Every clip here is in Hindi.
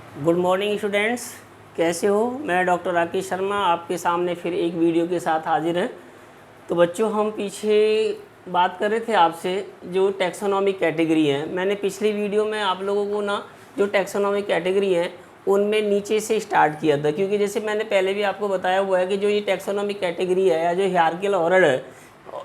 गुड मॉर्निंग स्टूडेंट्स, कैसे हो। मैं डॉक्टर राकेश शर्मा आपके सामने फिर एक वीडियो के साथ हाजिर हैं। तो बच्चों, हम पीछे बात कर रहे थे आपसे जो टैक्सोनॉमिक कैटेगरी है। मैंने पिछली वीडियो में आप लोगों को ना जो टैक्सोनॉमिक कैटेगरी है उनमें नीचे से स्टार्ट किया था, क्योंकि जैसे मैंने पहले भी आपको बताया हुआ है कि जो ये टैक्सोनॉमिक कैटेगरी है या जो हियरार्किकल ऑर्डर है,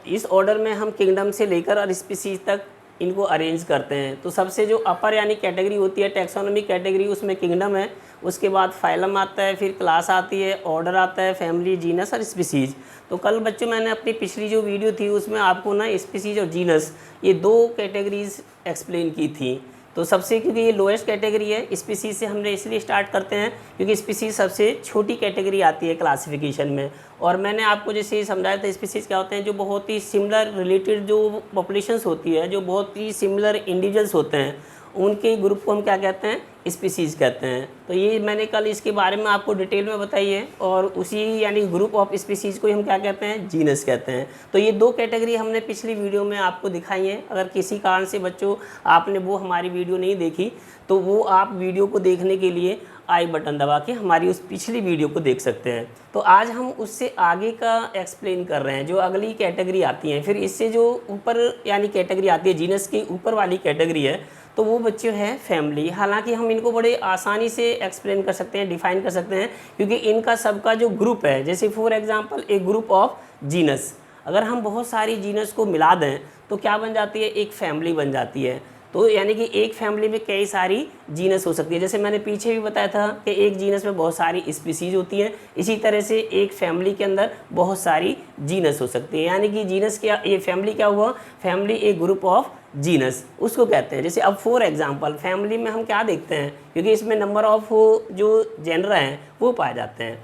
इस ऑर्डर में हम किंगडम से लेकर और स्पीसीज तक इनको अरेंज करते हैं। तो सबसे जो अपर यानी कैटेगरी होती है टैक्सोनॉमिक कैटेगरी, उसमें किंगडम है, उसके बाद फाइलम आता है, फिर क्लास आती है, ऑर्डर आता है, फैमिली, जीनस और स्पीसीज। तो कल बच्चों मैंने अपनी पिछली जो वीडियो थी उसमें आपको ना स्पीसीज और जीनस ये दो कैटेगरीज एक्सप्लेन की थी। तो सबसे, क्योंकि ये लोएस्ट कैटेगरी है, स्पीसीज से हमने इसलिए स्टार्ट करते हैं क्योंकि स्पीसीज सबसे छोटी कैटेगरी आती है क्लासिफिकेशन में। और मैंने आपको जैसे समझाया था स्पीसीज क्या होते हैं, जो बहुत ही सिमिलर रिलेटेड जो पॉपुलेशंस होती है, जो बहुत ही सिमिलर इंडिविजुअल्स होते हैं, उनके ग्रुप को हम क्या कहते हैं, स्पीसीज कहते हैं। तो ये मैंने कल इसके बारे में आपको डिटेल में बताई है, और उसी यानी ग्रुप ऑफ स्पीसीज को हम क्या कहते हैं, जीनस कहते हैं। तो ये दो कैटेगरी हमने पिछली वीडियो में आपको दिखाई है। अगर किसी कारण से बच्चों आपने वो हमारी वीडियो नहीं देखी तो वो आप वीडियो को देखने के लिए आई बटन दबा के हमारी उस पिछली वीडियो को देख सकते हैं। तो आज हम उससे आगे का एक्सप्लेन कर रहे हैं, जो अगली कैटेगरी आती है, फिर इससे जो ऊपर यानी कैटेगरी आती है, जीनस के ऊपर वाली कैटेगरी है, तो वो बच्चे हैं फैमिली। हालांकि हम इनको बड़े आसानी से एक्सप्लेन कर सकते हैं, डिफाइन कर सकते हैं, क्योंकि इनका सबका जो ग्रुप है, जैसे फॉर एग्जांपल एक ग्रुप ऑफ जीनस, अगर हम बहुत सारी जीनस को मिला दें तो क्या बन जाती है, एक फैमिली बन जाती है। तो यानी कि एक फैमिली में कई सारी जीनस हो सकती है। जैसे मैंने पीछे भी बताया था कि एक जीनस में बहुत सारी स्पीसीज होती हैं, इसी तरह से एक फैमिली के अंदर बहुत सारी जीनस हो सकती है। यानी कि जीनस क्या, ये फैमिली क्या हुआ, फैमिली एक ग्रुप ऑफ जीनस उसको कहते हैं। जैसे अब फॉर एग्जांपल फैमिली में हम क्या देखते हैं, क्योंकि इसमें नंबर ऑफ जो जेनर हैं वो पाए जाते हैं।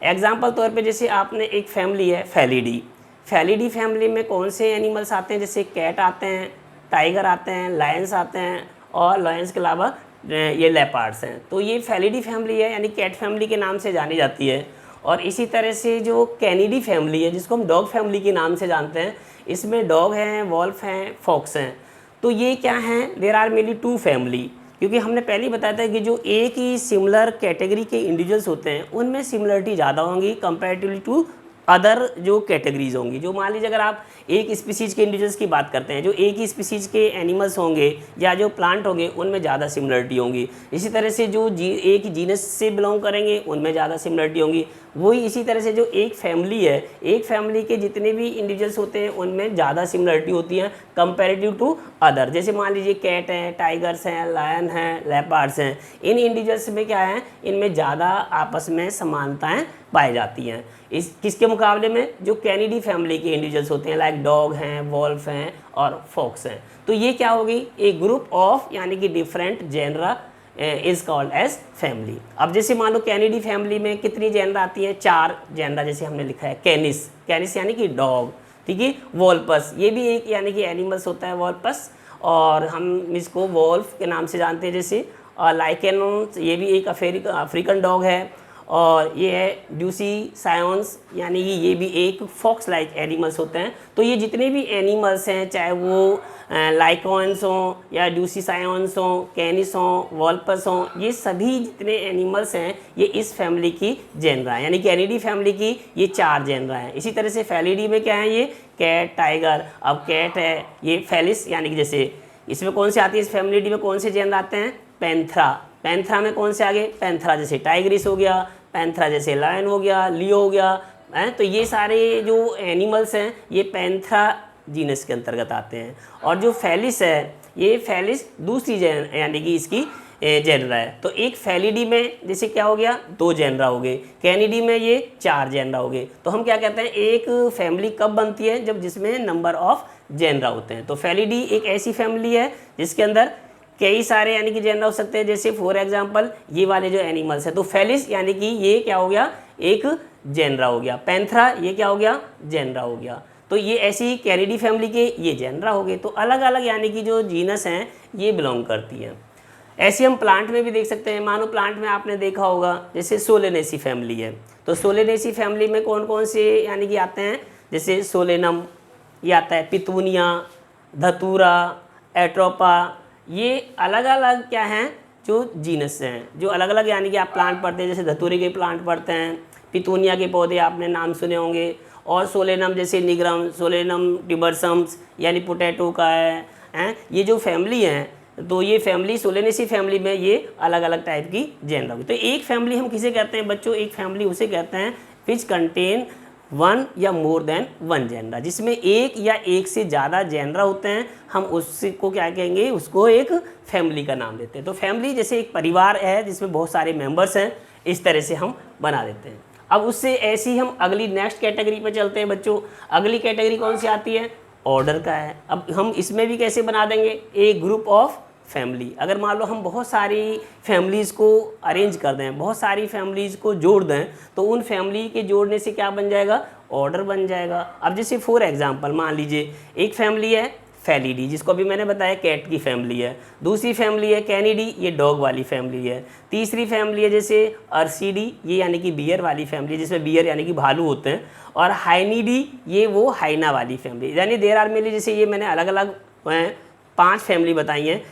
एग्जांपल तौर पे जैसे आपने एक फैमिली है फैलिडी, फैलिडी फैमिली में कौन से एनिमल्स आते हैं, जैसे कैट आते हैं, टाइगर आते हैं, लायंस आते हैं, और लायंस के अलावा ये लेपर्ड्स हैं। तो ये फैलिडी फैमिली है, यानी कैट फैमिली के नाम से जानी जाती है। और इसी तरह से जो कैनिडी फैमिली है, जिसको हम डॉग फैमिली के नाम से जानते हैं, इसमें डॉग हैं, वॉल्फ हैं, फॉक्स हैं। तो ये क्या हैं, there are mainly two family, क्योंकि हमने पहले ही बताया था कि जो एक ही सिमिलर कैटेगरी के इंडिविजुअल्स होते हैं उनमें सिमिलरिटी ज़्यादा होंगी कंपैरेटिवली टू अदर जो कैटेगरीज होंगी। जो मान लीजिए अगर आप एक स्पीसीज के इंडिविजुअल्स की बात करते हैं, जो एक ही स्पीसीज के एनिमल्स होंगे या जो प्लांट होंगे उनमें ज़्यादा सिमिलरिटी होंगी। इसी तरह से जो एक ही जीनस से बिलोंग करेंगे उनमें ज़्यादा सिमिलरिटी होंगी। वही इसी तरह से जो एक फैमिली है, एक फैमिली के जितने भी इंडिविजुअल्स होते हैं उनमें ज़्यादा सिमिलरिटी होती है कंपेरेटिव टू अदर। जैसे मान लीजिए कैट हैं, टाइगर्स हैं, लायन हैं, लेपर्ड्स हैं, इन इंडिविजुअल्स में क्या है, इनमें ज़्यादा आपस में समानताएं पाई जाती हैं। इस किसके मुकाबले में, जो कैनिडी फैमिली के इंडिविजुअल्स होते हैं, लाइक डॉग हैं, वॉल्फ हैं और फॉक्स हैं। तो ये क्या होगी, ए ग्रुप ऑफ यानी कि different genera is called as family. अब जैसे मान लो कैनिडी फैमिली में कितनी जेनरा आती है, 4 जेनरा, जैसे हमने लिखा है कैनिस, कैनिस यानी कि डॉग, ठीक है। वॉल्पस, ये भी एक यानी कि एनिमल्स होता है वॉल्पस, और हम इसको वॉल्फ के नाम से जानते हैं। जैसे लाइकेनोन्स, ये भी एक अफ्रीकन डॉग है। और ये है ड्यूसी सायोन्स, यानी कि ये भी एक फॉक्स लाइक एनिमल्स होते हैं। तो ये जितने भी एनिमल्स हैं, चाहे वो लाइकॉन्स हों या ड्यूसी सायोन्स हों, कैनिस हों, वॉल्पस हों, ये सभी जितने एनिमल्स हैं ये इस फैमिली की जेनरा है, यानी कैनिडी फैमिली की ये 4 जेनरा हैं। इसी तरह से फैलिडी में क्या है, ये कैट, टाइगर। अब कैट है ये फेलिस, यानी कि जैसे इसमें कौन से आती है, इस फैमिली में कौन से जेनरा आते हैं, पैंथरा। पैंथरा में कौन से आगे, पैंथरा जैसे टाइग्रिस हो गया, पैंथरा जैसे लायन हो गया, लियो हो गया है। तो ये सारे जो एनिमल्स हैं ये पैंथरा जीनस के अंतर्गत आते हैं। और जो फैलिस है, ये फैलिस दूसरी यानी कि इसकी जेनरा है। तो एक फैलिडी में जैसे क्या हो गया, 2 जेनरा हो गए, कैनिडी में ये 4 जेनरा हो गए। तो हम क्या कहते हैं, एक फैमिली कब बनती है, जब जिसमें नंबर ऑफ जेनरा होते हैं। तो फैलिडी एक ऐसी फैमिली है जिसके अंदर कई सारे यानी कि जेनरा हो सकते हैं। जैसे फॉर एग्जांपल ये वाले जो एनिमल्स है, तो फेलिस यानी कि ये क्या हो गया, एक जेनरा हो गया। पैंथरा ये क्या हो गया, जेनरा हो गया। तो ये ऐसी कैनिडी फैमिली के ये जेनरा हो गए। तो अलग अलग यानी कि जो जीनस हैं ये बिलोंग करती हैं। ऐसे हम प्लांट में भी देख सकते हैं। मानो प्लांट में आपने देखा होगा जैसे सोलेनेसी फैमिली है, तो सोलेनेसी फैमिली में कौन कौन से यानी कि आते हैं, जैसे सोलेनम, ये आता है पितूनिया, धतूरा, एट्रोपा, ये अलग अलग क्या हैं जो जीनस हैं, जो अलग अलग यानी कि आप प्लांट पढ़ते हैं, जैसे धतूरे के प्लांट पढ़ते हैं, पितूनिया के पौधे आपने नाम सुने होंगे, और सोलेनम जैसे निग्रम, सोलेनम ट्यूबरसम्स यानी पोटैटो का है ये जो फैमिली है, तो ये फैमिली सोलेनेसी फैमिली में ये अलग अलग टाइप की जेनरा होगी। तो एक फैमिली हम किसे कहते हैं बच्चों, एक फैमिली उसे कहते हैं विच कंटेन वन या मोर देन वन जेनरा, जिसमें एक या एक से ज़्यादा जेनरा होते हैं, हम उसको क्या कहेंगे, उसको एक फैमिली का नाम देते हैं। तो फैमिली जैसे एक परिवार है जिसमें बहुत सारे मेंबर्स हैं, इस तरह से हम बना देते हैं। अब उससे ऐसी हम अगली नेक्स्ट कैटेगरी पे चलते हैं बच्चों। अगली कैटेगरी कौन सी आती है, ऑर्डर का है। अब हम इसमें भी कैसे बना देंगे, एक ग्रुप ऑफ फैमिली। अगर मान लो हम बहुत सारी फैमिलीज़ को अरेंज कर दें, बहुत सारी फैमिलीज़ को जोड़ दें, तो उन फैमिली के जोड़ने से क्या बन जाएगा, ऑर्डर बन जाएगा। अब जैसे फॉर एग्जांपल मान लीजिए एक फैमिली है फेलिडी, जिसको अभी मैंने बताया कैट की फैमिली है। दूसरी फैमिली है कैनिडी, ये डॉग वाली फैमिली है। तीसरी फैमिली है जैसे अर्सीडी, ये यानी कि बियर वाली फैमिली, जिसमें बियर यानी कि भालू होते हैं। और हाइनीडी, ये वो हाइना वाली फैमिली, यानी देर आर मेनली, जैसे ये मैंने अलग अलग 5 फैमिली बताई हैं,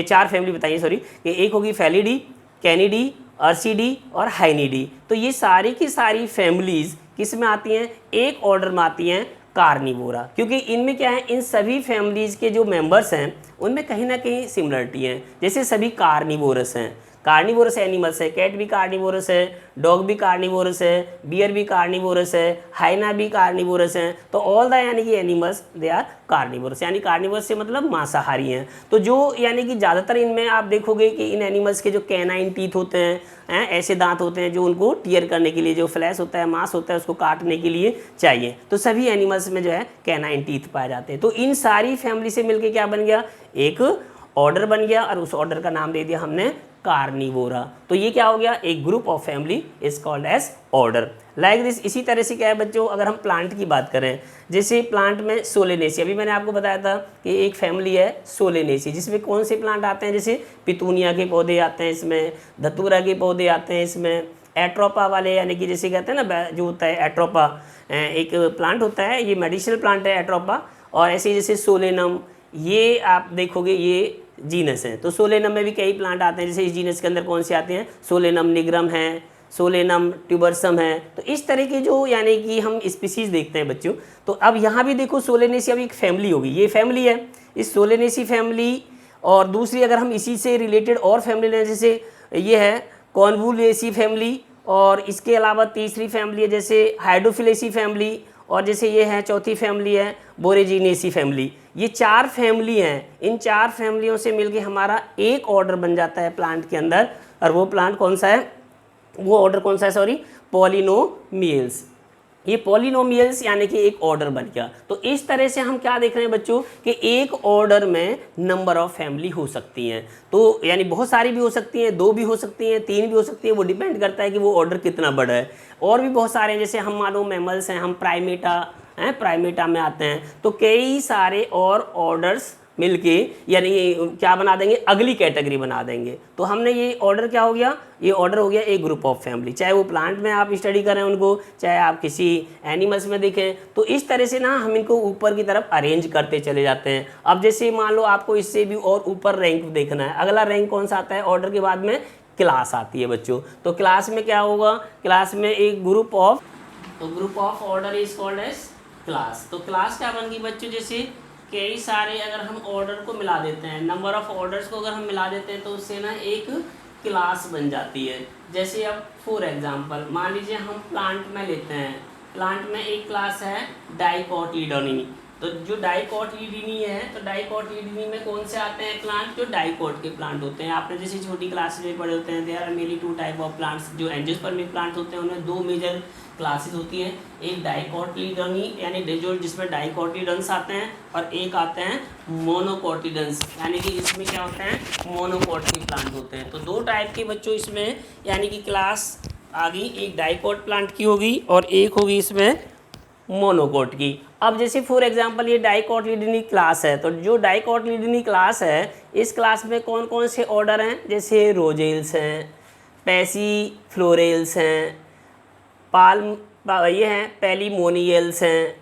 4 फैमिली बताइए सॉरी, कि एक होगी फेलिडी, कैनिडी, अर्सीडी और हाइनीडी। तो ये सारी की सारी फैमिलीज़ किस में आती हैं, एक ऑर्डर में आती हैं, कार्निवोरा। क्योंकि इनमें क्या है, इन सभी फैमिलीज़ के जो मेंबर्स हैं उनमें कहीं ना कहीं सिमिलरिटी है। जैसे सभी कार्निवोरस हैं, कार्निवोरस एनिमल्स है, कैट भी कार्निवोरस है, डॉग भी कार्निवोरस है, बियर भी कार्निवोरस है, हाइना भी कार्निवोरस है। तो ऑल द यानी कि एनिमल्स दे आर कार्निवोरस, यानी कार्निवोरस से मतलब मांसाहारी हैं। तो जो यानी कि ज़्यादातर इनमें आप देखोगे कि इन एनिमल्स के जो कैनाइन टीथ होते हैं, ऐसे दांत होते हैं जो उनको टीयर करने के लिए, जो फ्लैश होता है, मांस होता है, उसको काटने के लिए चाहिए। तो सभी एनिमल्स में जो है कैनाइन टीथ पाए जाते हैं। तो इन सारी फैमिली से मिलके क्या बन गया, एक ऑर्डर बन गया, और उस ऑर्डर का नाम दे दिया हमने कार्निवोरा। तो ये क्या हो गया, एक group of family is called as order. Like this. इसी तरह से क्या है बच्चों, अगर हम प्लांट की बात करें, जैसे प्लांट में सोलेनेसी, अभी मैंने आपको बताया था कि एक फैमिली है सोलेनेसी, जिसमें कौन से प्लांट आते हैं, जैसे पितूनिया के पौधे आते हैं इसमें, धतूरा के पौधे आते हैं इसमें, एट्रोपा वाले, यानी कि जैसे कहते हैं ना, जो होता है एट्रोपा, एक प्लांट होता है, ये मेडिसिनल प्लांट है एट्रोपा। और ऐसे जैसे सोलेनम, ये आप देखोगे ये जीनस है। तो सोलेनम में भी कई प्लांट आते हैं, जैसे इस जीनस के अंदर कौन से आते हैं, सोलेनम निग्रम है, सोलेनम ट्यूबरसम है। तो इस तरह के जो यानी कि हम स्पीसीज देखते हैं बच्चों। तो अब यहाँ भी देखो सोलेनेसी अब एक फैमिली होगी, ये फैमिली है, इस सोलेनेसी फैमिली। और दूसरी अगर हम इसी से रिलेटेड और फैमिली लें, जैसे ये है कॉन्वुलेसी फैमिली, और इसके अलावा तीसरी फैमिली है जैसे हाइड्रोफिलेसी फैमिली, और जैसे ये है चौथी फैमिली है बोरेजिनेसी फैमिली। ये 4 फैमिली हैं, इन 4 फैमिलियों से मिलके हमारा एक ऑर्डर बन जाता है प्लांट के अंदर। और वो प्लांट कौन सा है, वो ऑर्डर कौन सा है, सॉरी, पॉलिनोमियल्स। ये पॉलिनोमियल्स यानी कि एक ऑर्डर बन गया। तो इस तरह से हम क्या देख रहे हैं बच्चों, कि एक ऑर्डर में नंबर ऑफ फैमिली हो सकती हैं। तो यानी बहुत सारी भी हो सकती हैं, 2 भी हो सकती हैं, 3 भी हो सकती है, वो डिपेंड करता है कि वो ऑर्डर कितना बड़ा है। और भी बहुत सारे, जैसे हम मानो मैमल्स हैं, हम प्राइमेटा में आते हैं। तो कई सारे और ऑर्डर्स मिलके यानी क्या बना देंगे, अगली कैटेगरी बना देंगे। तो हमने ये ऑर्डर क्या हो गया, ये ऑर्डर हो गया एक ग्रुप ऑफ फैमिली, चाहे वो प्लांट में आप स्टडी करें उनको, चाहे आप किसी एनिमल्स में देखें। तो इस तरह से ना हम इनको ऊपर की तरफ अरेंज करते चले जाते हैं। अब जैसे मान लो आपको इससे भी और ऊपर रैंक देखना है, अगला रैंक कौन सा आता है, ऑर्डर के बाद में क्लास आती है बच्चों। तो क्लास में क्या होगा, क्लास में एक group of order is called as class. तो क्लास क्या बन गई बच्चों, जैसे कई सारे अगर हम ऑर्डर को मिला देते हैं, नंबर ऑफ ऑर्डर्स को अगर हम मिला देते हैं, तो उससे ना एक क्लास बन जाती है। जैसे अब फॉर एग्जांपल मान लीजिए हम प्लांट में लेते हैं, प्लांट में एक क्लास है डाइकोटिलीडोनी। तो जो डाइकोटिलीडोनी है, तो डाइकोटिलीडोनी में कौन से आते हैं प्लांट, जो डाइकोट के प्लांट होते हैं। आपने जैसे छोटी क्लास में पढ़े होते हैं, there are mainly 2 type of plants. जो एंजियोस्पर्मिक प्लांट होते हैं उनमें 2 मेजर क्लासेस होती हैं, एक डाइकोटिलीडोनी यानी जो जिसमें डाइकोटिलीडन्स आते हैं, और एक आते हैं मोनोकोटिलीडन्स यानी कि इसमें क्या होते हैं, मोनोकोट के प्लांट होते हैं। तो 2 टाइप के बच्चों इसमें यानी कि क्लास आ गई, एक डाइकोट प्लांट की होगी और एक होगी इसमें मोनोकोट की। अब जैसे फॉर एग्जांपल ये डाइकोटिलीडोनी क्लास है, तो जो डाइकोटिलीडोनी क्लास है, इस क्लास में कौन कौन से ऑर्डर हैं, जैसे रोजेल्स हैं, पैसीफ्लोरेल्स हैं, ये हैं पैलीमोनियल्स हैं,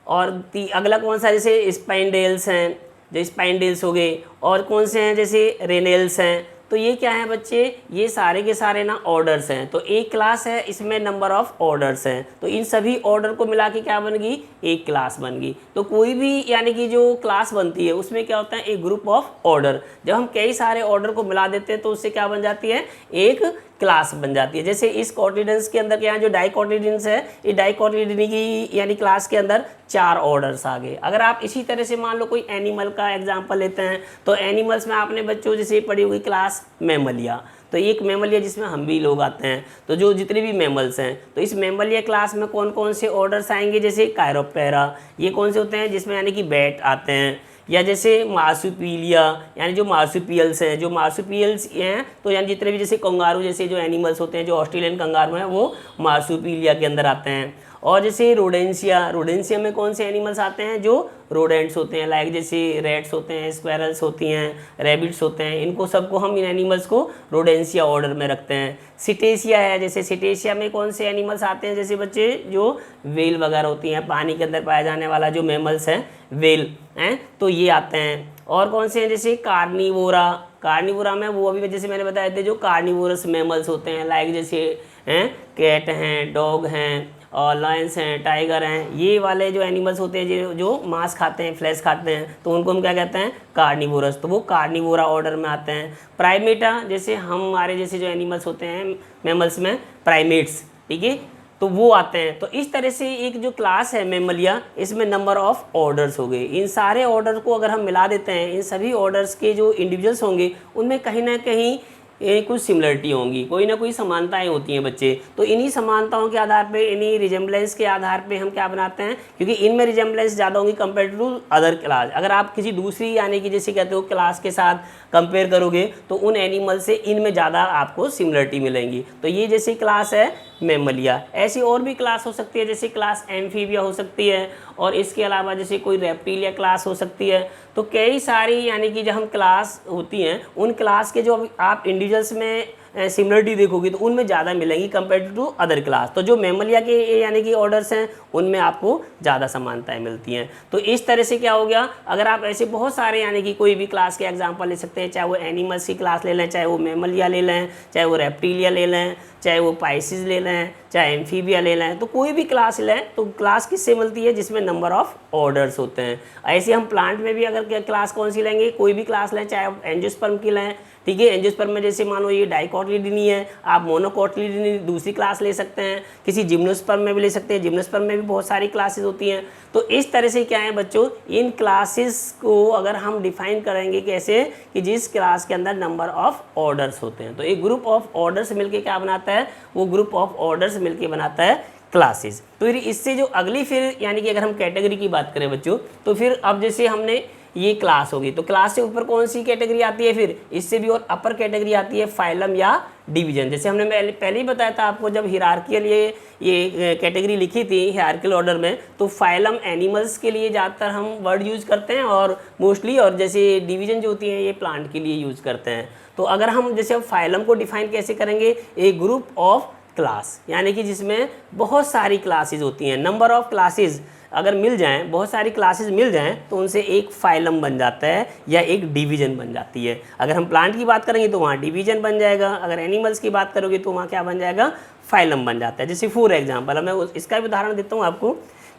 और अगला कौन सा जैसे स्पाइंडेल्स हैं, जो स्पाइंडेल्स हो गए, और कौन से हैं जैसे रेनेल्स हैं। तो ये क्या है बच्चे, ये सारे के सारे ना ऑर्डर्स हैं। तो एक क्लास है, इसमें नंबर ऑफ ऑर्डर्स हैं, तो इन सभी ऑर्डर को मिला के क्या बन गई, एक क्लास बन गई। तो कोई भी यानी कि जो क्लास बनती है उसमें क्या होता है, एक ग्रुप ऑफ ऑर्डर। जब हम कई सारे ऑर्डर को मिला देते हैं तो उससे क्या बन जाती है, एक क्लास बन जाती है। जैसे इस कोटिलिडन्स के अंदर क्या जो डाइकोटिलिडन्स है, ये डाइकोटिलिडनी की यानी क्लास के अंदर 4 ऑर्डर्स आ गए। अगर आप इसी तरह से मान लो कोई एनिमल का एग्जांपल लेते हैं, तो एनिमल्स में आपने बच्चों जैसे पढ़ी होगी क्लास मैमलिया, तो एक मैमलिया जिसमें हम भी लोग आते हैं। तो जो जितने भी मैमल्स हैं, तो इस मैमलिया क्लास में कौन कौन से ऑर्डर्स आएंगे, जैसे कायरोपेरा, ये कौन से होते हैं, जिसमें यानी कि बैट आते हैं, या जैसे मार्सुपीलिया यानी जो मार्सुपियल्स हैं, जो मार्सुपियल्स हैं तो यानी जितने भी जैसे कंगारू जैसे जो एनिमल्स होते हैं, जो ऑस्ट्रेलियन कंगारू हैं वो मार्सुपीलिया के अंदर आते हैं। और जैसे रोडेंशिया, रोडेंशिया में कौन से एनिमल्स आते हैं, जो रोडेंट्स होते हैं, लाइक जैसे रैट्स होते हैं, स्क्वेरल्स होती हैं, रैबिट्स होते हैं, इनको सबको हम इन एनिमल्स को रोडेंशिया ऑर्डर में रखते हैं। सिटेशिया है, जैसे सिटेशिया में कौन से एनिमल्स आते हैं, जैसे बच्चे जो वेल वगैरह होती हैं, पानी के अंदर पाया जाने वाला जो मैमल्स हैं वेल हैं, तो ये आते हैं। और कौन से हैं, जैसे कार्निवोरा, कार्निवोरा में वो अभी जैसे मैंने बताए थे जो कार्निवोरस मैमल्स होते हैं, लाइक जैसे हैं कैट हैं, डॉग हैं, और लायंस हैं, टाइगर हैं, ये वाले जो एनिमल्स होते हैं जो मांस खाते हैं, फ्लैश खाते हैं, तो उनको हम क्या कहते हैं, कार्निवोरस, तो वो कार्निवोरा ऑर्डर में आते हैं। प्राइमेटा, जैसे हमारे जैसे जो एनिमल्स होते हैं मैमल्स में प्राइमेट्स, ठीक है, तो वो आते हैं। तो इस तरह से एक जो क्लास है मैमलिया, इसमें नंबर ऑफ ऑर्डर्स हो गए। इन सारे ऑर्डर को अगर हम मिला देते हैं, इन सभी ऑर्डर्स के जो इंडिविजुअल्स होंगे उनमें कहीं ना कहीं कुछ सिमिलरिटी होंगी, कोई ना कोई समानताएं होती हैं बच्चे। तो इन्हीं समानताओं के आधार पे, इन्हीं रिजेम्बलेंस के आधार पे हम क्या बनाते हैं, क्योंकि इनमें रिजेम्बलेंस ज़्यादा होंगी कंपेयर टू अदर क्लास। अगर आप किसी दूसरी यानी कि जैसे कहते हो क्लास के साथ कंपेयर करोगे तो उन एनिमल से इनमें ज़्यादा आपको सिमिलरिटी मिलेंगी। तो ये जैसी क्लास है मैमलिया। ऐसी और भी क्लास हो सकती है, जैसे क्लास एम्फीबिया हो सकती है, और इसके अलावा जैसे कोई रेप्टिलिया क्लास हो सकती है। तो कई सारी यानी कि जब हम क्लास होती हैं, उन क्लास के जो आप इंडिविजुअल्स में सिमिलरिटी देखोगी तो उनमें ज़्यादा मिलेंगी कंपेयर टू अदर क्लास। तो जो मैमलिया के यानी कि ऑर्डर्स हैं उनमें आपको ज़्यादा समानताएं मिलती हैं। तो इस तरह से क्या हो गया, अगर आप ऐसे बहुत सारे यानी कि कोई भी क्लास के एग्जांपल ले सकते हैं, चाहे वो एनिमल्स की क्लास ले लें, चाहे वो मैमलिया ले लें, चाहे वो रेप्टिलिया ले लें, चाहे वो पाइसिस ले लें, चाहे एम्फीबिया ले लें, तो कोई भी क्लास लें तो क्लास किससे मिलती है, जिसमें नंबर ऑफ ऑर्डर्स होते हैं। ऐसे हम प्लांट में भी अगर क्लास कौन सी लेंगे, कोई भी क्लास लें, चाहे आप एंजियोस्पर्म की लें, ठीक है, एंजियोस्पर्म में जैसे मान लो ये डाइकोटिलिडनी है, आप मोनोकोटिलिडनी दूसरी क्लास ले सकते हैं, किसी जिम्नोस्पर्म में भी ले सकते हैं, जिम्नोस्पर्म में भी बहुत सारी क्लासेस होती हैं। तो इस तरह से क्या है बच्चों, इन क्लासेस को अगर हम डिफाइन करेंगे कैसे, कि जिस क्लास के अंदर नंबर ऑफ ऑर्डर्स होते हैं, तो एक ग्रुप ऑफ ऑर्डर्स मिलके क्या बनाता है, वो ग्रुप ऑफ ऑर्डर्स मिलके बनाता है क्लासेस। तो फिर इससे जो अगली फिर यानी कि अगर हम कैटेगरी की बात करें बच्चों, तो फिर अब जैसे हमने ये क्लास होगी, तो क्लास से ऊपर कौन सी कैटेगरी आती है, फिर इससे भी और अपर कैटेगरी आती है फाइलम या डिवीजन। जैसे हमने पहले ही बताया था आपको, जब हिरार्कियल ये कैटेगरी लिखी थी हिरार्कियल ऑर्डर में, तो फाइलम एनिमल्स के लिए ज़्यादातर हम वर्ड यूज़ करते हैं और मोस्टली, और जैसे डिवीजन जो होती है ये प्लांट के लिए यूज़ करते हैं। तो अगर हम जैसे फाइलम को डिफाइन कैसे करेंगे, ए ग्रुप ऑफ क्लास, यानी कि जिसमें बहुत सारी क्लासेस होती हैं, नंबर ऑफ क्लासेस अगर मिल जाएं, बहुत सारी क्लासेस मिल जाएं, तो उनसे एक फाइलम बन जाता है या एक डिवीजन बन जाती है। अगर हम प्लांट की बात करेंगे तो वहाँ डिवीजन बन जाएगा, अगर एनिमल्स की बात करोगे तो वहाँ क्या बन जाएगा, फाइलम बन जाता है। जैसे फॉर एग्जांपल मैं इसका भी उदाहरण देता हूँ आपको,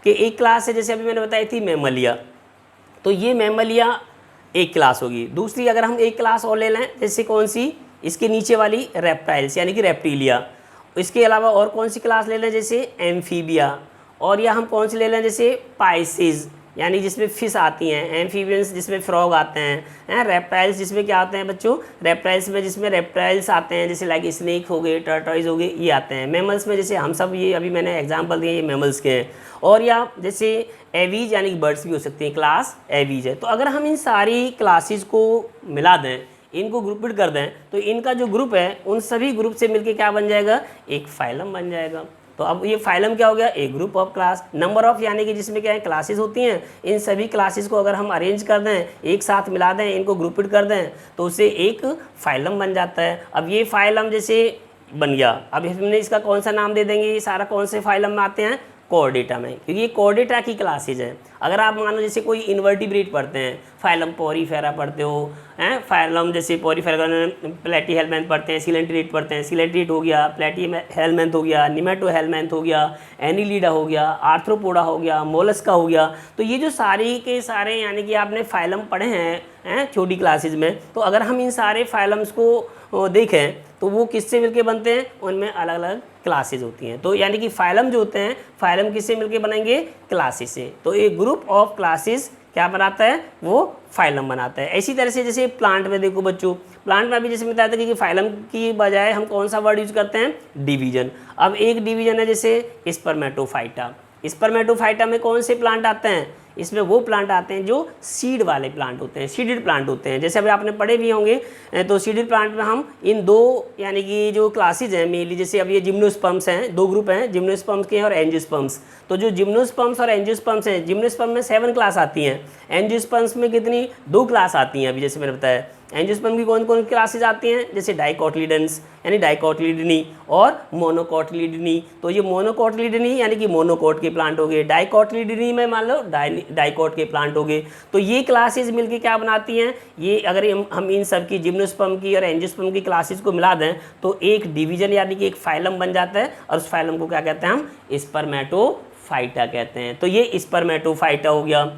कि एक क्लास है, जैसे अभी मैंने बताई थी मैमलिया, तो ये मैमलिया एक क्लास होगी। दूसरी अगर हम एक क्लास और ले लें, जैसे कौन सी, इसके नीचे वाली रेप्टाइल्स यानी कि रेप्टिलिया। इसके अलावा और कौन सी क्लास ले लें, जैसे एम्फीबिया, और या हम कौन सी ले लें, जैसे पाइसिस यानी जिसमें फिश आती हैं, एम्फीबियंस जिसमें फ्रॉग आते हैं, रेप्टाइल्स जिसमें क्या आते हैं बच्चों, रेप्टाइल्स में जिसमें रेप्टाइल्स आते हैं, जैसे लाइक स्नेक हो गए, टर्टॉइज हो गए, ये आते हैं। मैमल्स में जैसे हम सब, ये अभी मैंने एग्जांपल दिए, ये मैमल्स के हैं। और या जैसे एवीज यानी कि बर्ड्स भी हो सकती हैं, क्लास एवीज है। तो अगर हम इन सारी क्लासेस को मिला दें, इनको ग्रुपिड कर दें, तो इनका जो ग्रुप है उन सभी ग्रुप से मिलके क्या बन जाएगा, एक फाइलम बन जाएगा। तो अब ये फाइलम क्या हो गया, एक group of class. Number of यानी कि जिसमें क्या है क्लासेस होती हैं, इन सभी क्लासेस को अगर हम अरेंज कर दें, एक साथ मिला दें, इनको ग्रुपिड कर दें, तो उससे एक फाइलम बन जाता है। अब ये फाइलम जैसे बन गया, अब हमने इसका कौन सा नाम दे देंगे, ये सारा कौन से फाइलम में आते हैं, कोर्डेटा में, क्योंकि ये कोर्डेटा की क्लासेज है। अगर आप मान लो जैसे कोई इन्वर्टिब्रेट पढ़ते हैं, फाइलम पोरीफेरा पढ़ते हो, हैं फाइलम जैसे पोरीफेरा प्लेटीहेल्मिन्थ पढ़ते हैं, सिलेंट्रेट पढ़ते हैं, सिलेंट्रेट हो गया, प्लेटीहेल्मिन्थ हो गया, निमेटोहेल्मिन्थ हो गया, एनिलीडा हो गया, आर्थ्रोपोडा हो गया, मोलस्का हो गया। तो ये जो सारी के सारे यानी कि आपने फाइलम पढ़े हैं छोटी क्लासेज में, तो अगर हम इन सारे फाइलम्स को देखें तो वो किससे मिलके बनते हैं, उनमें अलग अलग क्लासेज होती हैं। तो यानी कि फाइलम जो होते हैं, फाइलम किससे मिलके बनेंगे, क्लासेस से। तो एक ग्रुप ऑफ क्लासेस क्या बनाता है, वो फाइलम बनाता है। इसी तरह से जैसे प्लांट में देखो बच्चों, प्लांट में भी जैसे बताया था कि फाइलम की बजाय हम कौन सा वर्ड यूज करते हैं, डिवीजन। अब एक डिवीजन है जैसे स्पर्मेटोफाइटा। स्पर्मेटोफाइटा में कौन से प्लांट आते हैं, इसमें वो प्लांट आते हैं जो सीड वाले प्लांट होते हैं, सीडेड प्लांट होते हैं। जैसे अभी आपने पढ़े भी होंगे, तो सीडेड प्लांट में हम इन दो यानी कि जो क्लासेज हैं मेनली, जैसे अब ये जिम्नोस्पर्म्स हैं, दो ग्रुप हैं जिम्नोस्पर्म्स के और एंजियोस्पर्म्स। तो जो जिम्नोस्पर्म्स और एंजियोस्पर्म्स हैं, जिम्नोस्पर्म में 7 क्लास आती हैं, एंजियोस्पर्म्स में कितनी, 2 क्लास आती हैं। अभी जैसे मैंने बताया एंजियोस्पर्म की कौन कौन क्लासेज आती हैं, जैसे डाइकोटिलिडन्स यानी डाइकोटिलिडनी और मोनोकोटिलिडनी। तो ये मोनोकोटिलिडनी यानी कि मोनोकोट के प्लांट हो गए, डाइकोटिलिडनी में मान लो डाइकोट के प्लांट हो गए। तो ये क्लासेज मिलके क्या बनाती हैं, ये अगर हम इन सब की जिम्नोस्पर्म की और एंजियोस्पर्म की क्लासेज को मिला दें तो एक डिवीजन यानी कि एक फाइलम बन जाता है, और उस फाइलम को क्या कहते हैं हम, स्पर्मेटोफाइटा कहते हैं। तो ये स्पर्मेटोफाइटा हो गया।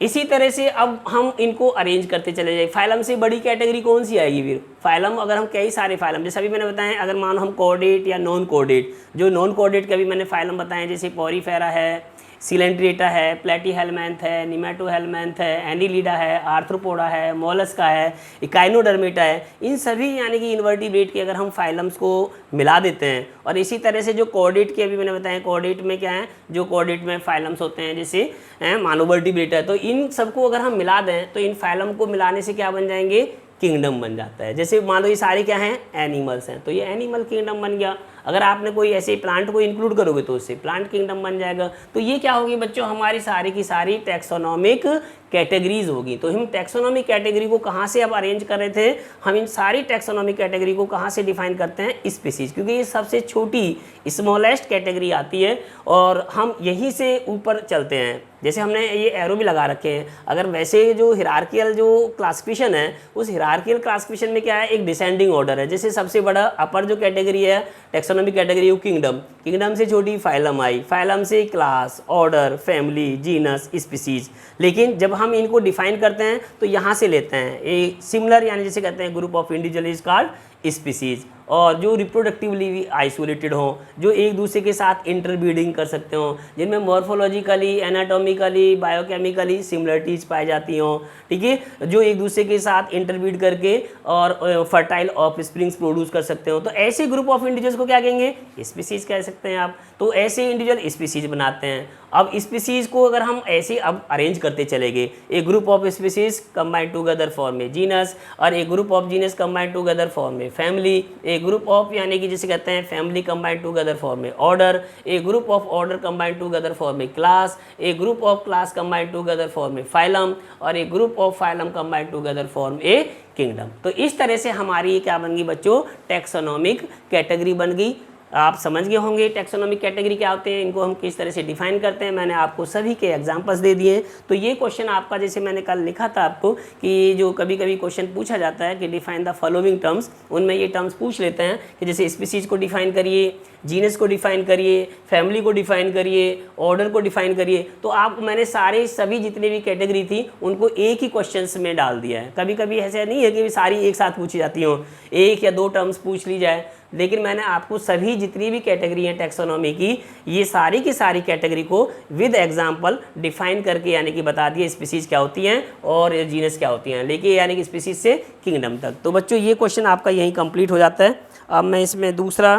इसी तरह से अब हम इनको अरेंज करते चले जाए। फाइलम से बड़ी कैटेगरी कौन सी आएगी फिर, फाइलम अगर हम कई सारे फाइलम, जैसे अभी मैंने बताया, अगर मान हम कोर्डेट या नॉन कोर्डेट, जो नॉन कोर्डेट के भी मैंने फाइलम बताए, जैसे पोरीफेरा है, सिलेंट्रेटा है, प्लेटीहेल्मिन्थ है, निमेटोहेल्मिन्थ है, एनिलीडा है, आर्थ्रोपोडा है, मोलस्का है, इकाइनोडर्मेटा है, इन सभी यानी कि इन्वर्टिब्रेट के अगर हम फाइलम्स को मिला देते हैं। और इसी तरह से जो कोर्डेट के अभी मैंने बताया, कोर्डेट में क्या है, जो कोर्डेट में फाइलम्स होते हैं जैसे मानोवर्टिब्रेट है, तो इन सबको अगर हम मिला दें तो इन फाइलम को मिलाने से क्या बन जाएंगे, किंगडम बन जाता है। जैसे मान लो ये सारे क्या हैं, एनिमल्स हैं, तो ये एनिमल किंगडम बन गया। अगर आपने कोई ऐसे प्लांट को इंक्लूड करोगे तो उससे प्लांट किंगडम बन जाएगा। तो ये क्या होगी बच्चों, हमारी सारी की सारी टैक्सोनॉमिक कैटेगरीज होगी। तो हम टैक्सोनॉमिक कैटेगरी को कहाँ से अब अरेंज कर रहे थे, हम इन सारी टैक्सोनॉमिक कैटेगरी को कहाँ से डिफाइन करते हैं, स्पीसीज, क्योंकि ये सबसे छोटी स्मॉलेस्ट कैटेगरी आती है और हम यहीं से ऊपर चलते हैं। जैसे हमने ये एरो भी लगा रखे हैं, अगर वैसे जो हिरार्कियल जो क्लासिफिकेशन है, उस हिरार्कियल क्लासिफिकेशन में क्या है, एक डिसेंडिंग ऑर्डर है। जैसे सबसे बड़ा अपर जो कैटेगरी है टैक्सोनॉमिक कैटेगरी, वो किंगडम, किंगडम से छोटी फाइलम आई, फाइलम से class, order, family, genus, species. लेकिन जब हम इनको डिफाइन करते हैं तो यहाँ से लेते हैं ए सिमिलर, यानी जैसे कहते हैं group of individual is called species, और जो रिप्रोडक्टिवली आइसोलेटेड हों, जो एक दूसरे के साथ इंटरब्रीडिंग कर सकते हों, जिनमें मॉर्फोलॉजिकली, एनाटॉमिकली, बायोकेमिकली सिमिलरिटीज पाई जाती हों, ठीक है, जो एक दूसरे के साथ इंटरब्रीड करके और फर्टाइल ऑफस्प्रिंग्स प्रोड्यूस कर सकते हो, तो ऐसे ग्रुप ऑफ इंडिविजुअल्स को क्या कहेंगे, स्पीसीज कह सकते हैं आप। तो ऐसे इंडिविजुअल स्पीसीज बनाते हैं। अब स्पीसीज को अगर हम ऐसे अब अरेंज करते चलेंगे, एक group of species combined together form में जीनस, और एक group of genus combined together form में फैमिली, एक ग्रुप ऑफ यानी कि जिसे कहते हैं फैमिली कंबाइंड टुगेदर फॉर्म में ऑर्डर, एक group of order combined together form में क्लास, एक group of class combined together form में फाइलम, और एक group of phylum combined together form A kingdom. तो इस तरह से हमारी क्या बन गई बच्चों, टैक्सोनॉमिक कैटेगरी बन गई। आप समझ गए होंगे टैक्सोनॉमिक कैटेगरी क्या होते हैं, इनको हम किस तरह से डिफाइन करते हैं। मैंने आपको सभी के एग्जांपल्स दे दिए। तो ये क्वेश्चन आपका, जैसे मैंने कल लिखा था आपको कि जो कभी कभी क्वेश्चन पूछा जाता है कि डिफाइन द फॉलोइंग टर्म्स, उनमें ये टर्म्स पूछ लेते हैं कि जैसे स्पीसीज को डिफाइन करिए, जीनस को डिफाइन करिए, फैमिली को डिफाइन करिए, ऑर्डर को डिफाइन करिए। तो आप मैंने सारे सभी जितने भी कैटेगरी थी उनको एक ही क्वेश्चन में डाल दिया है। कभी कभी ऐसा नहीं है कि सारी एक साथ पूछी जाती हों, एक या दो टर्म्स पूछ ली जाए, लेकिन मैंने आपको सभी जितनी भी कैटेगरी हैं टैक्सोनॉमी की, ये सारी की सारी कैटेगरी को विद एग्जांपल डिफाइन करके यानी कि बता दिए स्पीसीज क्या होती हैं और जीनस क्या होती हैं, लेकिन यानी कि स्पीसीज से किंगडम तक। तो बच्चों ये क्वेश्चन आपका यहीं कंप्लीट हो जाता है। अब मैं इसमें दूसरा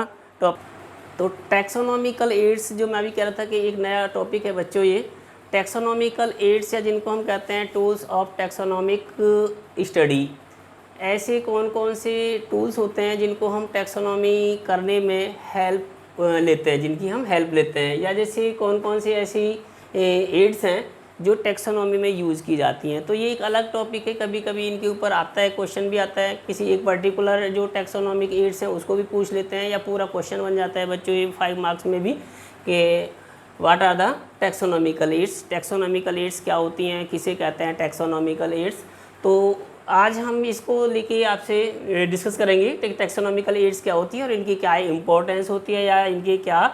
तो टैक्सोनॉमिकल एड्स, जो मैं अभी कह रहा था कि एक नया टॉपिक है बच्चों, ये टैक्सोनॉमिकल एड्स या जिनको हम कहते हैं टूल्स ऑफ टैक्सोनॉमिक स्टडी। ऐसे कौन कौन से टूल्स होते हैं जिनको हम टैक्सोनॉमी करने में हेल्प लेते हैं, जिनकी हम हेल्प लेते हैं, या जैसे कौन कौन सी ऐसी एड्स हैं जो टैक्सोनॉमी में यूज़ की जाती हैं। तो ये एक अलग टॉपिक है, कभी कभी इनके ऊपर आता है, क्वेश्चन भी आता है, किसी एक पर्टिकुलर जो टैक्सोनॉमिक एड्स हैं उसको भी पूछ लेते हैं, या पूरा क्वेश्चन बन जाता है बच्चों ये 5 मार्क्स में भी कि what are the taxonomical aids. Taxonomical aids क्या होती हैं, किसे कहते हैं टैक्सोनॉमिकल एड्स। तो आज हम इसको लेके आपसे डिस्कस करेंगे कि टैक्सोनॉमिकल एड्स क्या होती है और इनकी क्या इंपॉर्टेंस होती है या इनके क्या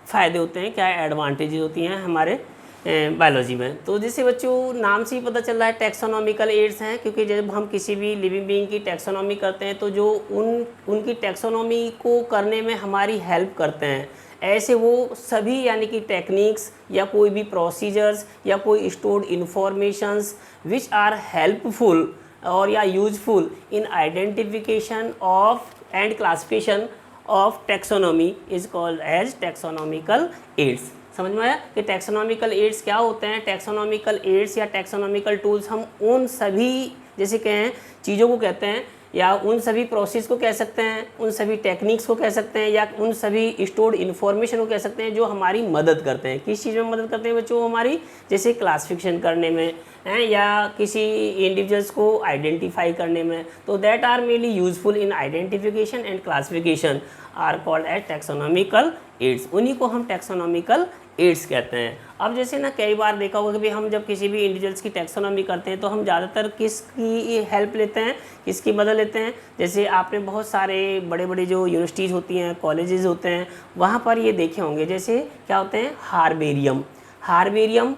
फ़ायदे होते हैं, क्या एडवांटेजेस होती हैं हमारे बायोलॉजी में। तो जैसे बच्चों नाम से ही पता चल रहा है टैक्सोनॉमिकल एड्स हैं, क्योंकि जब हम किसी भी लिविंग बीइंग की टैक्सोनॉमी करते हैं तो जो उनकी टैक्सोनॉमी को करने में हमारी हेल्प करते हैं, ऐसे वो सभी यानी कि टेक्निक्स या कोई भी प्रोसीजर्स या कोई stored informations which are helpful और या useful in identification of and classification of taxonomy is called as taxonomical aids. समझ में आया कि टैक्सोनॉमिकल एड्स क्या होते हैं। टैक्सोनॉमिकल एड्स या टैक्सोनॉमिकल टूल्स हम उन सभी जैसे कहें चीज़ों को कहते हैं या उन सभी प्रोसेस को कह सकते हैं, उन सभी टेक्निक्स को कह सकते हैं या उन सभी स्टोर्ड इन्फॉर्मेशन को कह सकते हैं जो हमारी मदद करते हैं। किस चीज़ में मदद करते हैं बच्चों, हमारी जैसे क्लासिफिकेशन करने में हैं या किसी इंडिविजुअल्स को आइडेंटिफाई करने में। तो that are mainly useful in identification and classification are called as taxonomical aids. उन्हीं को हम टैक्सोनॉमिकल एड्स कहते हैं। अब जैसे ना कई बार देखा होगा कि भाई हम जब किसी भी इंडिविजुअल्स की टैक्सोनॉमी करते हैं तो हम ज़्यादातर किसकी हेल्प लेते हैं, किसकी मदद लेते हैं। जैसे आपने बहुत सारे बड़े बड़े जो यूनिवर्सिटीज़ होती हैं, कॉलेजेस होते हैं, वहाँ पर ये देखे होंगे जैसे क्या होते हैं हार्बेरियम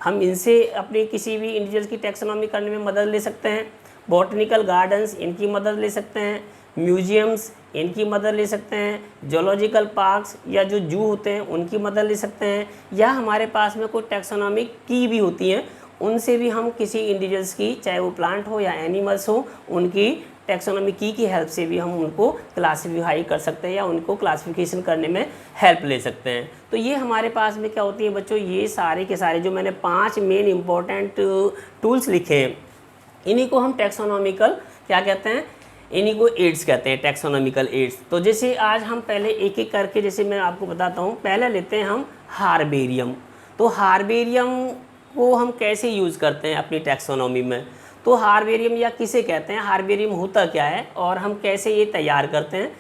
हम इनसे अपनी किसी भी इंडिविजुअल्स की टैक्सोनॉमी करने में मदद ले सकते हैं। बॉटनिकल गार्डन्स इनकी मदद ले सकते हैं, म्यूजियम्स इनकी मदद ले सकते हैं, जोलॉजिकल पार्क्स या जो जू होते हैं उनकी मदद ले सकते हैं, या हमारे पास में कोई टैक्सोनॉमिक की भी होती हैं, उनसे भी हम किसी इंडिविजुअल्स की चाहे वो प्लांट हो या एनिमल्स हो उनकी टैक्सोनॉमी की हेल्प से भी हम उनको क्लासीफाई कर सकते हैं या उनको क्लासिफिकेशन करने में हेल्प ले सकते हैं। तो ये हमारे पास में क्या होती है बच्चों, ये सारे के सारे जो मैंने 5 मेन इंपॉर्टेंट टूल्स लिखे हैं इन्हीं को हम टैक्सोनॉमिकल क्या कहते हैं, इन्हीं को एड्स कहते हैं, टैक्सोनॉमिकल एड्स। तो जैसे आज हम पहले एक एक करके जैसे मैं आपको बताता हूँ। पहले लेते हैं हम हार्बेरियम। तो हार्बेरियम को हम कैसे यूज़ करते हैं अपनी टैक्सोनॉमी में। तो हार्बेरियम या किसे कहते हैं, हार्बेरियम होता क्या है और हम कैसे ये तैयार करते हैं।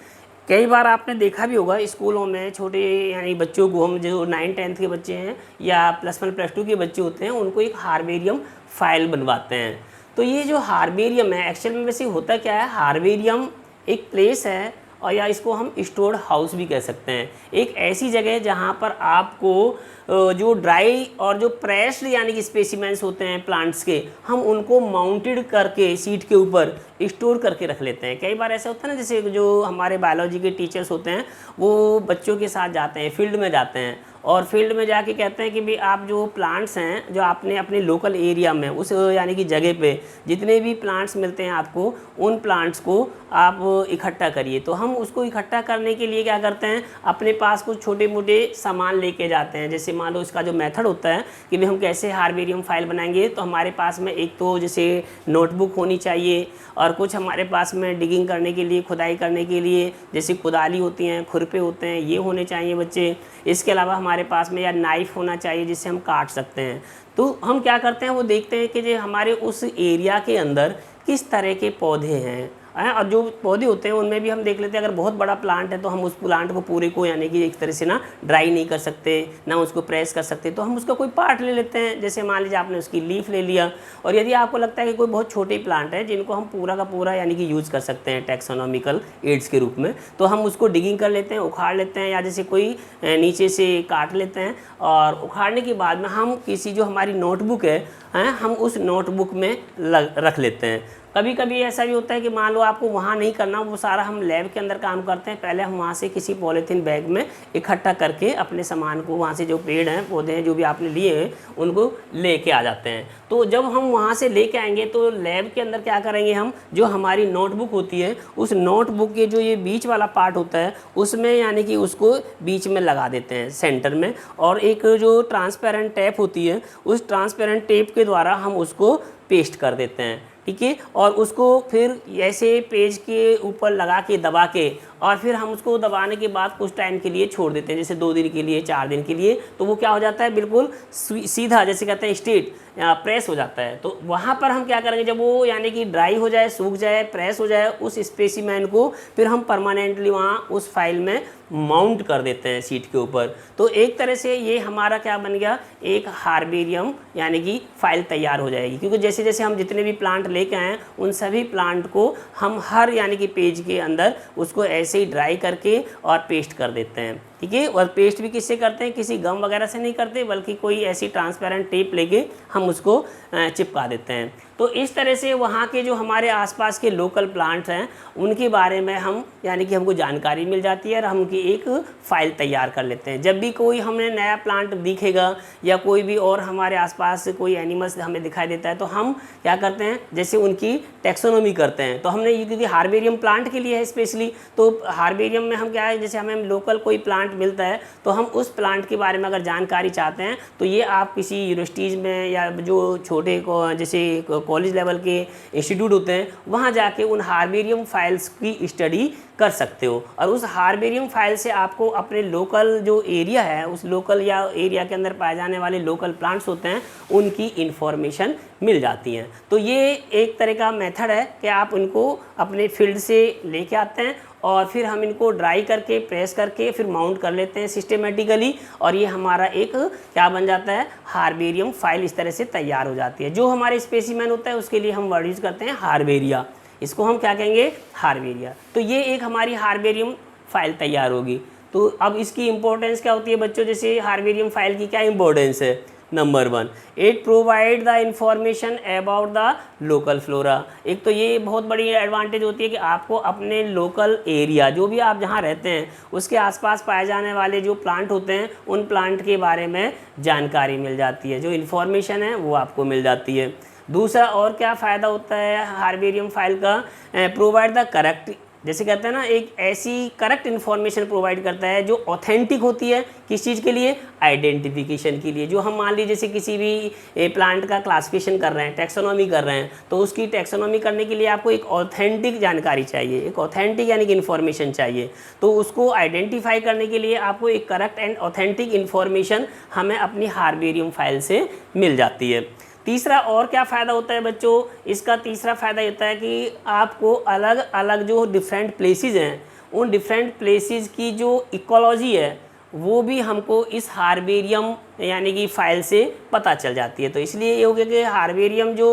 कई बार आपने देखा भी होगा स्कूलों में छोटे यानी बच्चों को, हम जो 9-10 के बच्चे हैं या +1 +2 के बच्चे होते हैं उनको एक हार्बेरियम फाइल बनवाते हैं। तो ये जो हार्बेरियम है एक्चुअल में वैसे होता क्या है, हार्बेरियम एक प्लेस है और या इसको हम स्टोर्ड हाउस भी कह सकते हैं। एक ऐसी जगह जहाँ पर आपको जो ड्राई और जो प्रेस्ड यानी कि स्पेसिमेंस होते हैं प्लांट्स के, हम उनको माउंटेड करके सीट के ऊपर स्टोर करके रख लेते हैं। कई बार ऐसा होता है ना, जैसे जो हमारे बायोलॉजी के टीचर्स होते हैं वो बच्चों के साथ जाते हैं, फील्ड में जाते हैं और फील्ड में जाके कहते हैं कि भाई आप जो प्लांट्स हैं जो आपने अपने लोकल एरिया में उस यानी कि जगह पे जितने भी प्लांट्स मिलते हैं आपको, उन प्लांट्स को आप इकट्ठा करिए। तो हम उसको इकट्ठा करने के लिए क्या करते हैं, अपने पास कुछ छोटे मोटे सामान लेके जाते हैं। जैसे मान लो इसका जो मेथड होता है कि भाई हम कैसे हार्बेरियम फाइल बनाएंगे, तो हमारे पास में एक तो जैसे नोटबुक होनी चाहिए और कुछ हमारे पास में डिगिंग करने के लिए, खुदाई करने के लिए जैसे कुदाली होती हैं, खुरपे होते हैं, ये होने चाहिए बच्चे। इसके अलावा हमारे पास में या नाइफ़ होना चाहिए जिससे हम काट सकते हैं। तो हम क्या करते हैं, वो देखते हैं कि जो हमारे उस एरिया के अंदर किस तरह के पौधे हैं और जो पौधे होते हैं उनमें भी हम देख लेते हैं। अगर बहुत बड़ा प्लांट है तो हम उस प्लांट को पूरे को यानी कि एक तरह से ना ड्राई नहीं कर सकते, ना उसको प्रेस कर सकते, तो हम उसका कोई पार्ट ले लेते हैं। जैसे मान लीजिए आपने उसकी लीफ ले लिया। और यदि आपको लगता है कि कोई बहुत छोटे प्लांट है जिनको हम पूरा का पूरा यानी कि यूज़ कर सकते हैं टैक्सोनॉमिकल एड्स के रूप में, तो हम उसको डिगिंग कर लेते हैं, उखाड़ लेते हैं, या जैसे कोई नीचे से काट लेते हैं और उखाड़ने के बाद में हम किसी जो हमारी नोटबुक है हम उस नोटबुक में रख लेते हैं। कभी कभी ऐसा भी होता है कि मान लो आपको वहाँ नहीं करना, वो सारा हम लैब के अंदर काम करते हैं। पहले हम वहाँ से किसी पॉलीथीन बैग में इकट्ठा करके अपने सामान को वहाँ से जो पेड़ हैं, पौधे हैं, जो भी आपने लिए हैं, उनको लेके आ जाते हैं। तो जब हम वहाँ से लेके आएंगे तो लैब के अंदर क्या करेंगे, हम जो हमारी नोटबुक होती है उस नोटबुक के जो ये बीच वाला पार्ट होता है उसमें यानी कि उसको बीच में लगा देते हैं सेंटर में, और एक जो ट्रांसपेरेंट टेप होती है उस ट्रांसपेरेंट टेप के द्वारा हम उसको पेस्ट कर देते हैं। ठीक है, और उसको फिर ऐसे पेज के ऊपर लगा के दबा के और फिर हम उसको दबाने के बाद कुछ टाइम के लिए छोड़ देते हैं, जैसे 2 दिन के लिए, 4 दिन के लिए। तो वो क्या हो जाता है, बिल्कुल सीधा, जैसे कहते हैं स्ट्रेट, प्रेस हो जाता है। तो वहाँ पर हम क्या करेंगे, जब वो यानी कि ड्राई हो जाए, सूख जाए, प्रेस हो जाए उस स्पेसिमेन को, फिर हम परमानेंटली वहाँ उस फाइल में माउंट कर देते हैं शीट के ऊपर। तो एक तरह से ये हमारा क्या बन गया, एक हार्बेरियम यानी कि फाइल तैयार हो जाएगी। क्योंकि जैसे जैसे हम जितने भी प्लांट लेके आए उन सभी प्लांट को हम हर यानी कि पेज के अंदर उसको ऐसे ही ड्राई करके और पेस्ट कर देते हैं, ठीक है। और पेस्ट भी किससे करते हैं, किसी गम वगैरह से नहीं करते, बल्कि कोई ऐसी ट्रांसपेरेंट टेप लेके हम उसको चिपका देते हैं। तो इस तरह से वहाँ के जो हमारे आसपास के लोकल प्लांट्स हैं उनके बारे में हम यानी कि हमको जानकारी मिल जाती है और हम उनकी एक फ़ाइल तैयार कर लेते हैं। जब भी कोई हमें नया प्लांट दिखेगा या कोई भी और हमारे आसपास कोई एनिमल्स हमें दिखाई देता है तो हम क्या करते हैं, जैसे उनकी टैक्सोनॉमी करते हैं। तो हमने ये क्योंकि हार्बेरियम प्लांट के लिए है स्पेशली, तो हार्बेरियम में हम क्या है, जैसे हमें लोकल कोई प्लांट मिलता है तो हम उस प्लांट के बारे में अगर जानकारी चाहते हैं तो ये आप किसी यूनिवर्सिटीज़ में या जो छोटे जैसे कॉलेज लेवल के इंस्टीट्यूट होते हैं वहाँ जाके उन हार्बेरियम फाइल्स की स्टडी कर सकते हो। और उस हार्बेरियम फाइल से आपको अपने लोकल जो एरिया है, उस लोकल या एरिया के अंदर पाए जाने वाले लोकल प्लांट्स होते हैं उनकी इन्फॉर्मेशन मिल जाती हैं। तो ये एक तरह का मेथड है कि आप उनको अपने फील्ड से लेके आते हैं और फिर हम इनको ड्राई करके प्रेस करके फिर माउंट कर लेते हैं सिस्टेमेटिकली, और ये हमारा एक क्या बन जाता है, हार्बेरियम फाइल इस तरह से तैयार हो जाती है। जो हमारे स्पेसिमेन होता है उसके लिए हम वर्ड यूज़ करते हैं हार्बेरिया, इसको हम क्या कहेंगे, हार्बेरिया। तो ये एक हमारी हार्बेरियम फाइल तैयार होगी। तो अब इसकी इंपॉर्टेंस क्या होती है बच्चों, जैसे हार्बेरियम फाइल की क्या इंपॉर्टेंस है। Number 1, it provide the information about the local flora. एक तो ये बहुत बड़ी एडवांटेज होती है कि आपको अपने लोकल एरिया, जो भी आप जहाँ रहते हैं उसके आसपास पाए जाने वाले जो प्लांट होते हैं उन प्लांट के बारे में जानकारी मिल जाती है, जो इन्फॉर्मेशन है वो आपको मिल जाती है। दूसरा और क्या फ़ायदा होता है हार्बेरियम फाइल का, प्रोवाइड द करेक्ट, जैसे कहते हैं ना, एक ऐसी करेक्ट इन्फॉर्मेशन प्रोवाइड करता है जो ऑथेंटिक होती है। किस चीज़ के लिए, आइडेंटिफिकेशन के लिए। जो हम मान लीजिए जैसे किसी भी प्लांट का क्लासिफिकेशन कर रहे हैं, टैक्सोनॉमी कर रहे हैं, तो उसकी टैक्सोनॉमी करने के लिए आपको एक ऑथेंटिक जानकारी चाहिए, एक ऑथेंटिक यानी कि इन्फॉर्मेशन चाहिए। तो उसको आइडेंटिफाई करने के लिए आपको एक करेक्ट एंड ऑथेंटिक इन्फॉर्मेशन हमें अपनी हार्बेरियम फाइल से मिल जाती है। तीसरा और क्या फ़ायदा होता है बच्चों, इसका तीसरा फ़ायदा होता है कि आपको अलग अलग जो डिफरेंट प्लेसेस हैं उन डिफरेंट प्लेसेस की जो इकोलॉजी है वो भी हमको इस हार्बेरियम यानी कि फ़ाइल से पता चल जाती है। तो इसलिए ये हो गया कि हार्बेरियम जो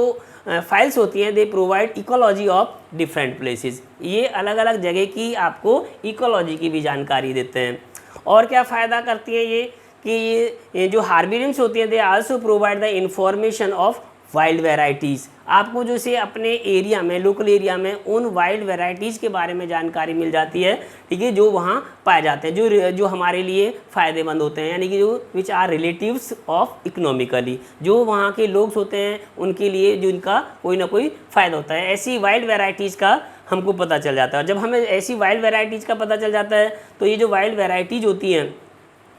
फाइल्स होती हैं they provide ecology of different places, ये अलग अलग जगह की आपको इकोलॉजी की भी जानकारी देते हैं। और क्या फ़ायदा करती है ये कि ये जो हार्बेरियम्स होती हैं they also provide the information of wild varieties. आपको जो से अपने एरिया में, लोकल एरिया में उन वाइल्ड वेराइटीज़ के बारे में जानकारी मिल जाती है, ठीक है, जो वहाँ पाए जाते हैं, जो हमारे लिए फ़ायदेमंद होते हैं, यानी कि जो which are relatives of economically, जो वहाँ के लोग होते हैं उनके लिए जिनका कोई ना कोई फ़ायदा होता है, ऐसी वाइल्ड वेराइटीज़ का हमको पता चल जाता है। जब हमें ऐसी वाइल्ड वेराइटीज़ का पता चल जाता है तो ये जो वाइल्ड वेराइटीज़ होती हैं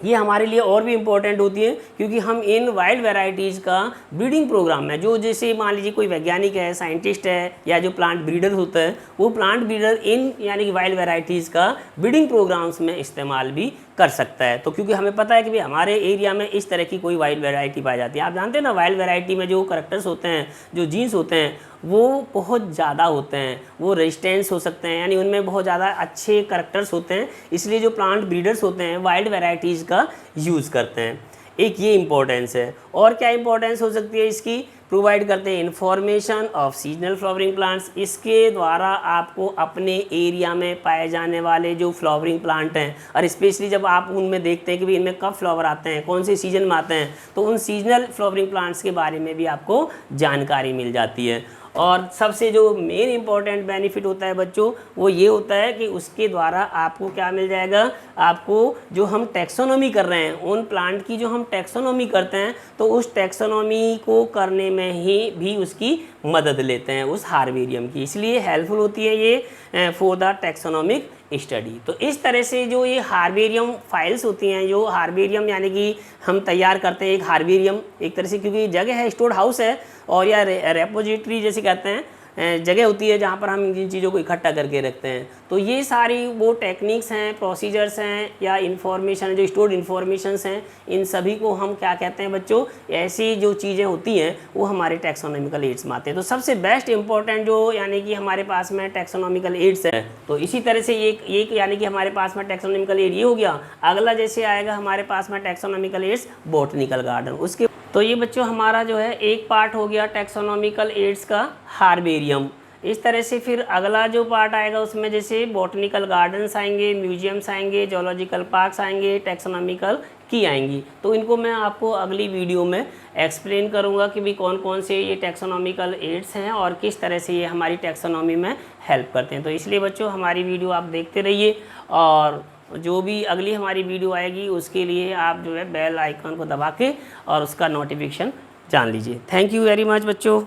ये हमारे लिए और भी इम्पोर्टेंट होती है, क्योंकि हम इन वाइल्ड वेराइटीज़ का ब्रीडिंग प्रोग्राम में, जो जैसे मान लीजिए कोई वैज्ञानिक है, साइंटिस्ट है, या जो प्लांट ब्रीडर होता है वो प्लांट ब्रीडर इन यानी कि वाइल्ड वेराइटीज़ का ब्रीडिंग प्रोग्राम्स में इस्तेमाल भी कर सकता है। तो क्योंकि हमें पता है कि भाई हमारे एरिया में इस तरह की कोई वाइल्ड वेराइटी पाई जाती है। आप जानते हैं ना, वाइल्ड वेराइटी में जो करैक्टर्स होते हैं, जो जीन्स होते हैं वो बहुत ज़्यादा होते हैं, वो रेजिस्टेंस हो सकते हैं, यानी उनमें बहुत ज़्यादा अच्छे करैक्टर्स होते हैं। इसलिए जो प्लांट ब्रीडर्स होते हैं वाइल्ड वेराइटीज़ का यूज़ करते हैं। एक ये इम्पोर्टेंस है। और क्या इम्पोर्टेंस हो सकती है इसकी, प्रोवाइड करते हैं information of seasonal flowering plants. इसके द्वारा आपको अपने एरिया में पाए जाने वाले जो फ्लावरिंग प्लांट हैं, और स्पेशली जब आप उनमें देखते हैं कि भाई इनमें कब फ्लावर आते हैं, कौन से सीजन में आते हैं, तो उन सीजनल फ्लावरिंग प्लांट्स के बारे में भी आपको जानकारी मिल जाती है। और सबसे जो मेन इम्पॉर्टेंट बेनिफिट होता है बच्चों वो ये होता है कि उसके द्वारा आपको क्या मिल जाएगा, आपको जो हम टैक्सोनॉमी कर रहे हैं उन प्लांट की जो हम टैक्सोनॉमी करते हैं तो उस टैक्सोनॉमी को करने में ही भी उसकी मदद लेते हैं उस हार्बेरियम की, इसलिए हेल्पफुल होती है ये फॉर द टैक्सोनॉमिक स्टडी। तो इस तरह से जो ये हार्बेरियम फाइल्स होती हैं, जो हार्बेरियम यानी कि हम तैयार करते हैं एक हार्बेरियम एक तरह से, क्योंकि जगह है, स्टोर हाउस है, और या रेपोजिटरी जैसे कहते हैं, जगह होती है जहाँ पर हम इन चीज़ों को इकट्ठा करके रखते हैं। तो ये सारी वो टेक्निक्स हैं, प्रोसीजर्स हैं या इन्फॉर्मेशन जो स्टोर्ड इन्फॉर्मेशंस हैं, इन सभी को हम क्या कहते हैं बच्चों, ऐसी जो चीज़ें होती हैं वो हमारे टैक्सोनॉमिकल एड्स में आते हैं। तो सबसे बेस्ट इंपॉर्टेंट जो यानी कि हमारे पास में टैक्सोनॉमिकल एड्स है, तो इसी तरह से एक यानी कि हमारे पास में टैक्सोनॉमिकल एड ये हो गया। अगला जैसे आएगा हमारे पास में टैक्सोनॉमिकल एड्स बॉटनिकल गार्डन। उसके तो ये बच्चों हमारा जो है एक पार्ट हो गया टैक्सोनॉमिकल एड्स का हार्बेरियम। इस तरह से फिर अगला जो पार्ट आएगा उसमें जैसे बॉटनिकल गार्डन्स आएंगे, म्यूजियम्स आएंगे, जोलॉजिकल पार्क्स आएंगे, टैक्सोनॉमिकल की आएंगी। तो इनको मैं आपको अगली वीडियो में एक्सप्लेन करूंगा कि भी कौन कौन से ये टैक्सोनॉमिकल एड्स हैं और किस तरह से ये हमारी टैक्सोनॉमी में हेल्प करते हैं। तो इसलिए बच्चों हमारी वीडियो आप देखते रहिए और जो भी अगली हमारी वीडियो आएगी उसके लिए आप जो है बेल आइकन को दबा के और उसका नोटिफिकेशन जान लीजिए। थैंक यू वेरी मच बच्चों।